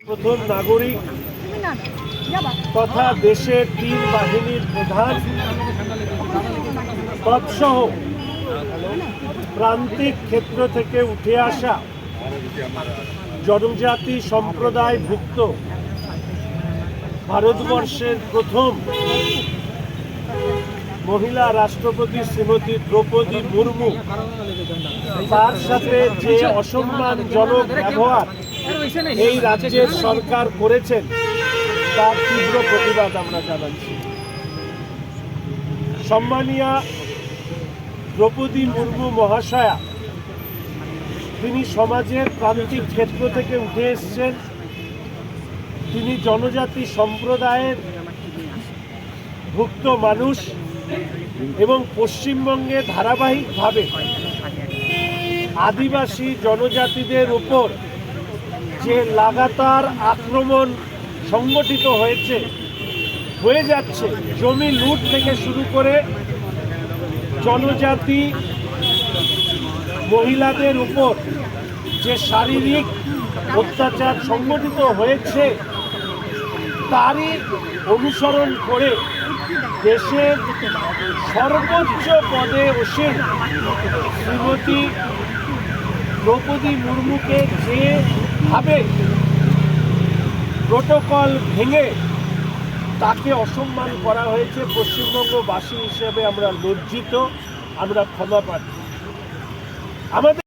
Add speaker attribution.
Speaker 1: প্রথম নাগরিক তথা দেশের ৩ বাহিনীর প্রধান তৎসহ প্রান্তিক ক্ষেত্র থেকে উঠে আসা জনজাতি সম্প্রদায়ভুক্ত ভারতবর্ষের প্রথম মহিলা রাষ্ট্রপতি শ্রীমতী দ্রৌপদী মুর্মু তার সাথে যে অসম্মানজনক ব্যবহার এই রাজ্যের সরকার করেছেন তার তীব্র প্রতিবাদ আমরা জানাচ্ছি। সম্মানীয়া দ্রৌপদী মুর্মু মহাশয়া তিনি সমাজের প্রান্তিক ক্ষেত্র থেকে উঠে এসেছেন। তিনি জনজাতি সম্প্রদায়ের ভুক্ত মানুষ এবং পশ্চিমবঙ্গে ধারাবাহিকভাবে আদিবাসী জনজাতিদের উপর যে লাগাতার আক্রমণ সংগঠিত হয়ে যাচ্ছে, জমি লুট থেকে শুরু করে জনজাতি মহিলাদের উপর যে শারীরিক অত্যাচার সংগঠিত হয়েছে, তারই অনুসরণ করে দেশের সর্বোচ্চ পদে বসে শ্রীমতী দ্রৌপদী মুর্মুকে যেভাবে প্রোটোকল ভেঙে তাকে অসম্মান করা হয়েছে, পশ্চিমবঙ্গবাসী হিসেবে আমরা লজ্জিত, আমরা ক্ষমা প্রার্থী। আমাদের